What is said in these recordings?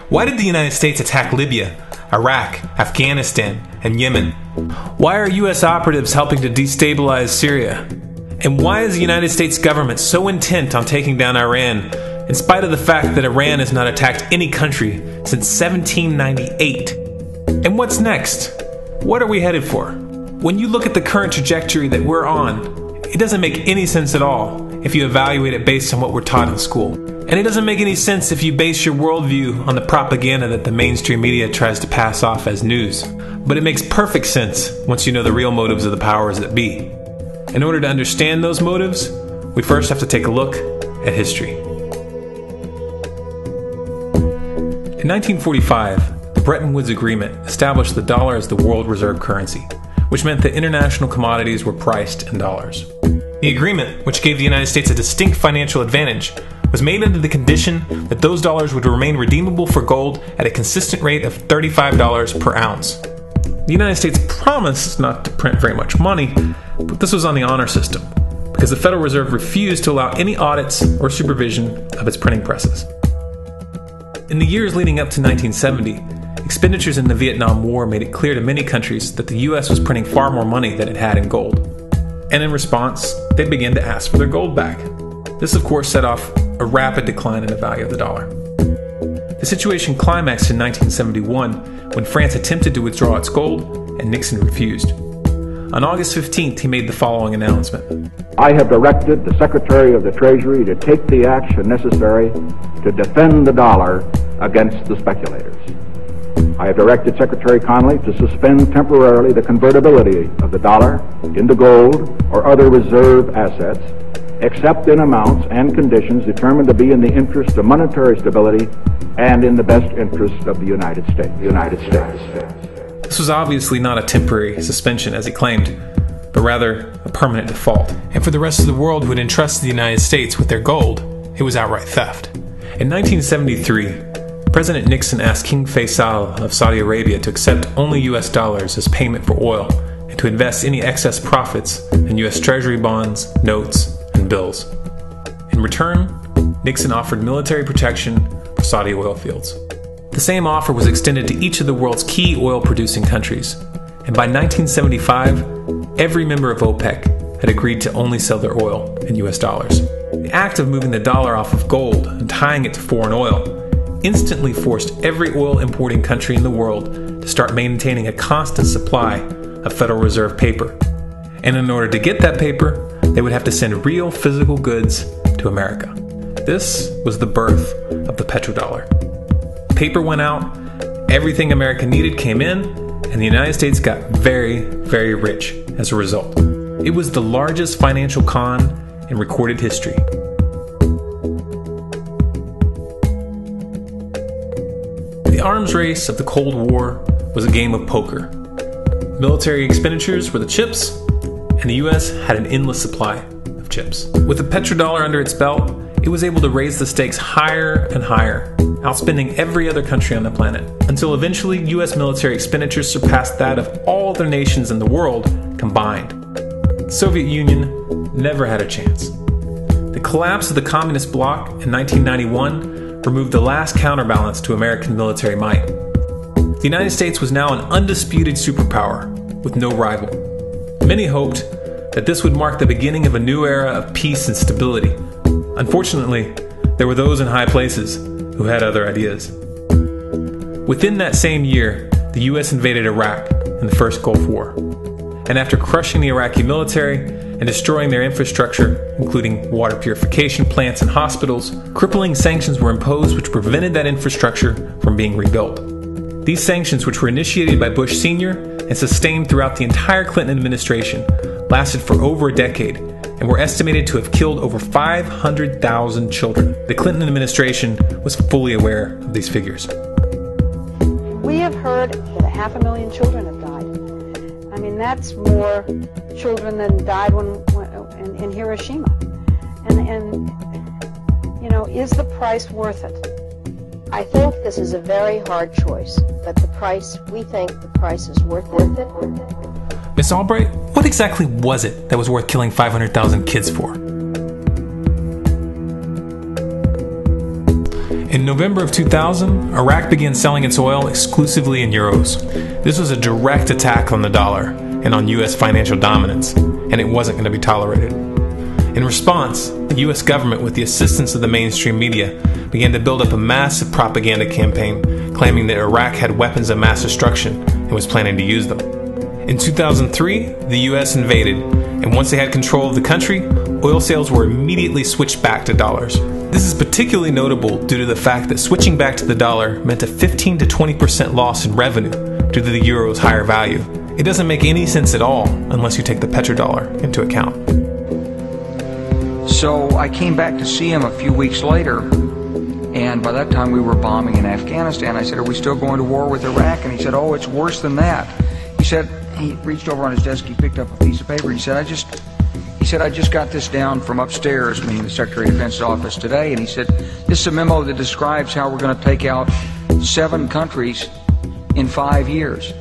Why did the United States attack Libya, Iraq, Afghanistan, and Yemen? Why are U.S. operatives helping to destabilize Syria? And why is the United States government so intent on taking down Iran, in spite of the fact that Iran has not attacked any country since 1798? And what's next? What are we headed for? When you look at the current trajectory that we're on, it doesn't make any sense at all if you evaluate it based on what we're taught in school. And it doesn't make any sense if you base your worldview on the propaganda that the mainstream media tries to pass off as news. But it makes perfect sense once you know the real motives of the powers that be. In order to understand those motives, we first have to take a look at history. In 1945, the Bretton Woods Agreement established the dollar as the world reserve currency, which meant that international commodities were priced in dollars. The agreement, which gave the United States a distinct financial advantage, was made under the condition that those dollars would remain redeemable for gold at a consistent rate of $35 per ounce. The United States promised not to print very much money, but this was on the honor system, because the Federal Reserve refused to allow any audits or supervision of its printing presses. In the years leading up to 1970, expenditures in the Vietnam War made it clear to many countries that the U.S. was printing far more money than it had in gold. And in response, they began to ask for their gold back. This, of course, set off a rapid decline in the value of the dollar. The situation climaxed in 1971 when France attempted to withdraw its gold and Nixon refused. On August 15th, he made the following announcement. I have directed the Secretary of the Treasury to take the action necessary to defend the dollar against the speculators. I have directed Secretary Connally to suspend temporarily the convertibility of the dollar into gold or other reserve assets, except in amounts and conditions determined to be in the interest of monetary stability and in the best interest of the United States. This was obviously not a temporary suspension, as he claimed, but rather a permanent default. And for the rest of the world who had entrusted the United States with their gold, it was outright theft. In 1973, President Nixon asked King Faisal of Saudi Arabia to accept only US dollars as payment for oil and to invest any excess profits in US Treasury bonds, notes, and bills. In return, Nixon offered military protection for Saudi oil fields. The same offer was extended to each of the world's key oil-producing countries, and by 1975, every member of OPEC had agreed to only sell their oil in US dollars. The act of moving the dollar off of gold and tying it to foreign oil instantly forced every oil-importing country in the world to start maintaining a constant supply of Federal Reserve paper. And in order to get that paper, they would have to send real physical goods to America. This was the birth of the petrodollar. Paper went out, everything America needed came in, and the United States got very, very rich as a result. It was the largest financial con in recorded history. The arms race of the Cold War was a game of poker. Military expenditures were the chips, and the US had an endless supply of chips. With the petrodollar under its belt, it was able to raise the stakes higher and higher, outspending every other country on the planet, until eventually US military expenditures surpassed that of all other nations in the world combined. The Soviet Union never had a chance. The collapse of the communist bloc in 1991 removed the last counterbalance to American military might. The United States was now an undisputed superpower with no rival. Many hoped that this would mark the beginning of a new era of peace and stability. Unfortunately, there were those in high places who had other ideas. Within that same year, the US invaded Iraq in the First Gulf War. And after crushing the Iraqi military and destroying their infrastructure, including water purification plants and hospitals, crippling sanctions were imposed which prevented that infrastructure from being rebuilt. These sanctions, which were initiated by Bush Sr. and sustained throughout the entire Clinton administration, lasted for over a decade and were estimated to have killed over 500,000 children. The Clinton administration was fully aware of these figures. We have heard that 500,000 children have died. I mean, that's more children than died in Hiroshima. And you know, is the price worth it? I think this is a very hard choice, but we think the price is worth it. Miss Albright, what exactly was it that was worth killing 500,000 kids for? In November of 2000, Iraq began selling its oil exclusively in euros. This was a direct attack on the dollar and on U.S. financial dominance, and it wasn't going to be tolerated. In response, the U.S. government, with the assistance of the mainstream media, began to build up a massive propaganda campaign claiming that Iraq had weapons of mass destruction and was planning to use them. In 2003, the U.S. invaded, and once they had control of the country, oil sales were immediately switched back to dollars. This is particularly notable due to the fact that switching back to the dollar meant a 15 to 20% loss in revenue due to the euro's higher value. It doesn't make any sense at all unless you take the petrodollar into account. So I came back to see him a few weeks later, and by that time we were bombing in Afghanistan. I said, "Are we still going to war with Iraq?" And he said, "Oh, it's worse than that." He reached over on his desk, he picked up a piece of paper, he said, I just got this down from upstairs, meaning the Secretary of Defense's office today, and he said, "This is a memo that describes how we're going to take out 7 countries in 5 years,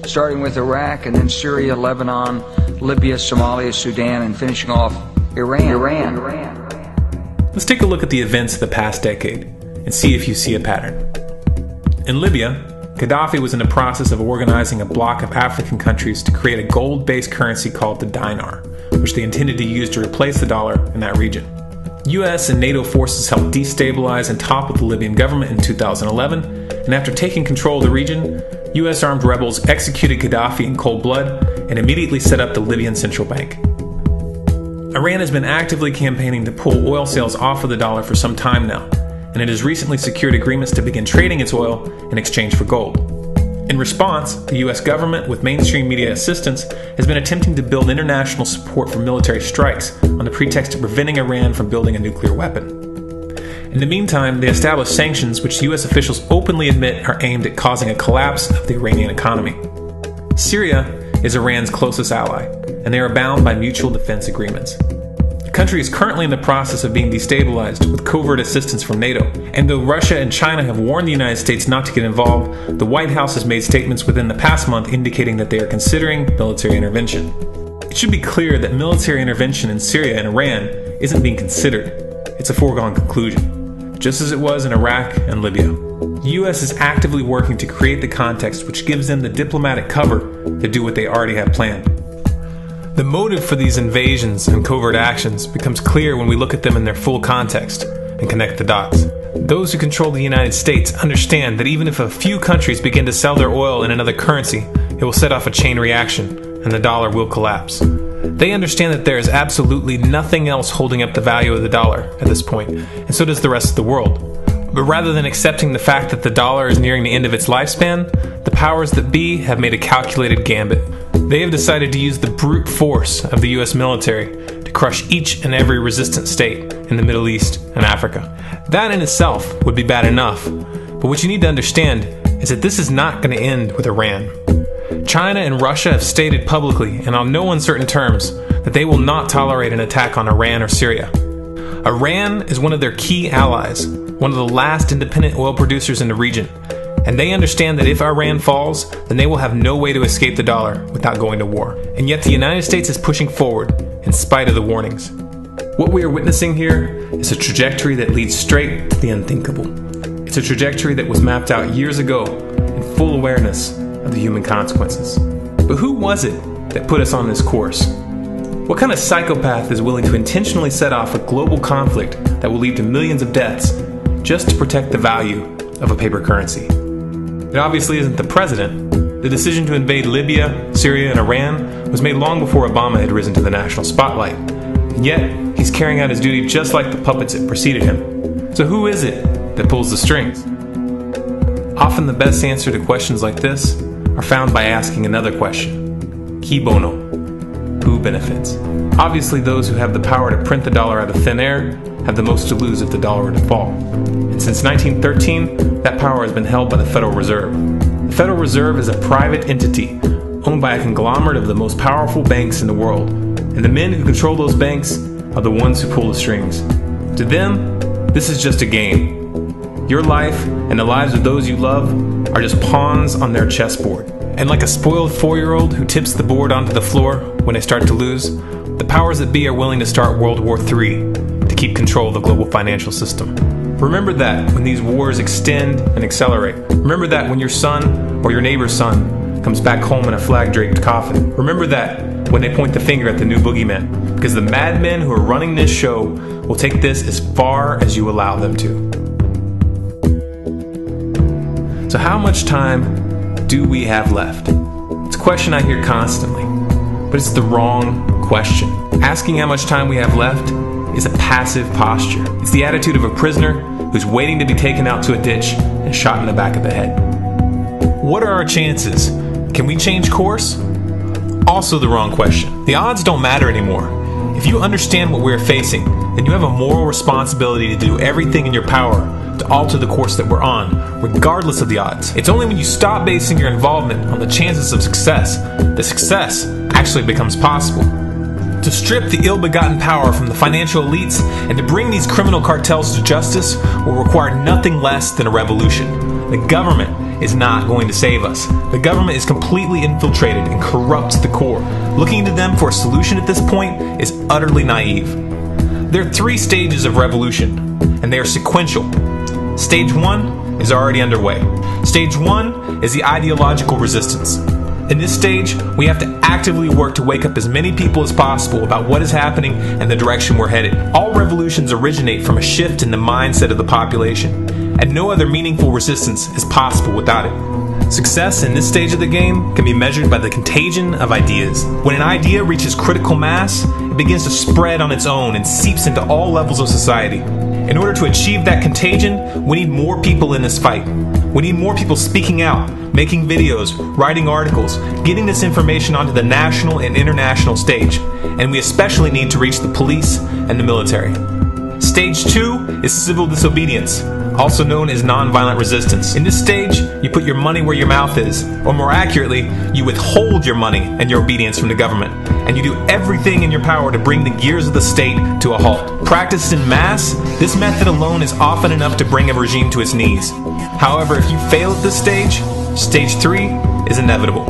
starting with Iraq and then Syria, Lebanon, Libya, Somalia, Sudan, and finishing off Iran. Let's take a look at the events of the past decade and see if you see a pattern. In Libya, Gaddafi was in the process of organizing a bloc of African countries to create a gold-based currency called the dinar, which they intended to use to replace the dollar in that region. US and NATO forces helped destabilize and topple the Libyan government in 2011, and after taking control of the region, US armed rebels executed Gaddafi in cold blood and immediately set up the Libyan central bank. Iran has been actively campaigning to pull oil sales off of the dollar for some time now, and it has recently secured agreements to begin trading its oil in exchange for gold. In response, the US government, with mainstream media assistance, has been attempting to build international support for military strikes on the pretext of preventing Iran from building a nuclear weapon. In the meantime, they established sanctions which US officials openly admit are aimed at causing a collapse of the Iranian economy. Syria is Iran's closest ally, and they are bound by mutual defense agreements. The country is currently in the process of being destabilized with covert assistance from NATO, and though Russia and China have warned the United States not to get involved, the White House has made statements within the past month indicating that they are considering military intervention. It should be clear that military intervention in Syria and Iran isn't being considered. It's a foregone conclusion, just as it was in Iraq and Libya. The U.S. is actively working to create the context which gives them the diplomatic cover to do what they already have planned. The motive for these invasions and covert actions becomes clear when we look at them in their full context and connect the dots. Those who control the United States understand that even if a few countries begin to sell their oil in another currency, it will set off a chain reaction and the dollar will collapse. They understand that there is absolutely nothing else holding up the value of the dollar at this point, and so does the rest of the world. But rather than accepting the fact that the dollar is nearing the end of its lifespan, the powers that be have made a calculated gambit. They have decided to use the brute force of the US military to crush each and every resistant state in the Middle East and Africa. That in itself would be bad enough, but what you need to understand is that this is not going to end with Iran. China and Russia have stated publicly and on no uncertain terms that they will not tolerate an attack on Iran or Syria. Iran is one of their key allies, one of the last independent oil producers in the region, and they understand that if Iran falls, then they will have no way to escape the dollar without going to war. And yet the United States is pushing forward in spite of the warnings. What we are witnessing here is a trajectory that leads straight to the unthinkable. It's a trajectory that was mapped out years ago in full awareness of the human consequences. But who was it that put us on this course? What kind of psychopath is willing to intentionally set off a global conflict that will lead to millions of deaths just to protect the value of a paper currency? It obviously isn't the president. The decision to invade Libya, Syria, and Iran was made long before Obama had risen to the national spotlight. And yet, he's carrying out his duty just like the puppets that preceded him. So who is it that pulls the strings? Often the best answer to questions like this are found by asking another question. Qui bono? Who benefits? Obviously, those who have the power to print the dollar out of thin air have the most to lose if the dollar were to fall. And since 1913, that power has been held by the Federal Reserve. The Federal Reserve is a private entity owned by a conglomerate of the most powerful banks in the world. And the men who control those banks are the ones who pull the strings. To them, this is just a game. Your life and the lives of those you love are just pawns on their chessboard. And like a spoiled 4-year-old who tips the board onto the floor when they start to lose, the powers that be are willing to start World War III to keep control of the global financial system. Remember that when these wars extend and accelerate. Remember that when your son or your neighbor's son comes back home in a flag-draped coffin. Remember that when they point the finger at the new boogeyman, because the madmen who are running this show will take this as far as you allow them to. So how much time do we have left? It's a question I hear constantly, but it's the wrong question. Asking how much time we have left is a passive posture. It's the attitude of a prisoner who's waiting to be taken out to a ditch and shot in the back of the head. What are our chances? Can we change course? Also the wrong question. The odds don't matter anymore. If you understand what we're facing, then you have a moral responsibility to do everything in your power to alter the course that we're on, regardless of the odds. It's only when you stop basing your involvement on the chances of success that success actually becomes possible. To strip the ill-begotten power from the financial elites and to bring these criminal cartels to justice will require nothing less than a revolution. The government is not going to save us. The government is completely infiltrated and corrupt to the core. Looking to them for a solution at this point is utterly naive. There are 3 stages of revolution, and they are sequential. Stage 1 is already underway. Stage 1 is the ideological resistance. In this stage, we have to actively work to wake up as many people as possible about what is happening and the direction we're headed. All revolutions originate from a shift in the mindset of the population, and no other meaningful resistance is possible without it. Success in this stage of the game can be measured by the contagion of ideas. When an idea reaches critical mass, it begins to spread on its own and seeps into all levels of society. In order to achieve that contagion, we need more people in this fight. We need more people speaking out, making videos, writing articles, getting this information onto the national and international stage. And we especially need to reach the police and the military. Stage 2 is civil disobedience, also known as nonviolent resistance. In this stage, you put your money where your mouth is, or more accurately, you withhold your money and your obedience from the government, and you do everything in your power to bring the gears of the state to a halt. Practiced in mass, this method alone is often enough to bring a regime to its knees. However, if you fail at this stage, Stage 3 is inevitable.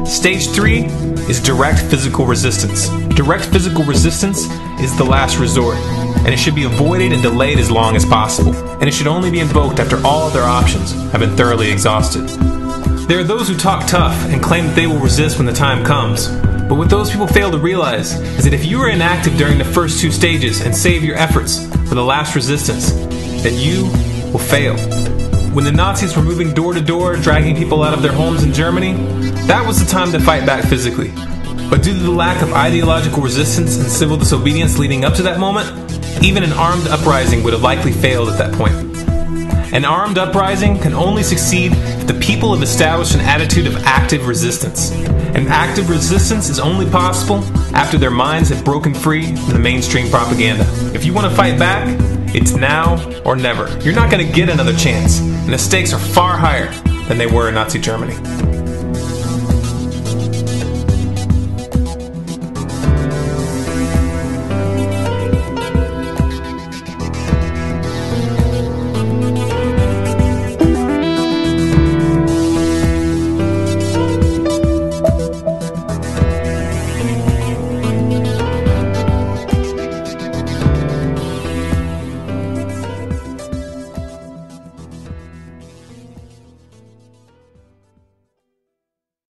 Stage 3 is direct physical resistance. Direct physical resistance is the last resort, and it should be avoided and delayed as long as possible. And it should only be invoked after all other options have been thoroughly exhausted. There are those who talk tough and claim that they will resist when the time comes. But what those people fail to realize is that if you are inactive during the first 2 stages and save your efforts for the last resistance, then you will fail. When the Nazis were moving door to door, dragging people out of their homes in Germany, that was the time to fight back physically. But due to the lack of ideological resistance and civil disobedience leading up to that moment, even an armed uprising would have likely failed at that point. An armed uprising can only succeed if the people have established an attitude of active resistance. And active resistance is only possible after their minds have broken free from the mainstream propaganda. If you want to fight back, it's now or never. You're not going to get another chance, and the stakes are far higher than they were in Nazi Germany.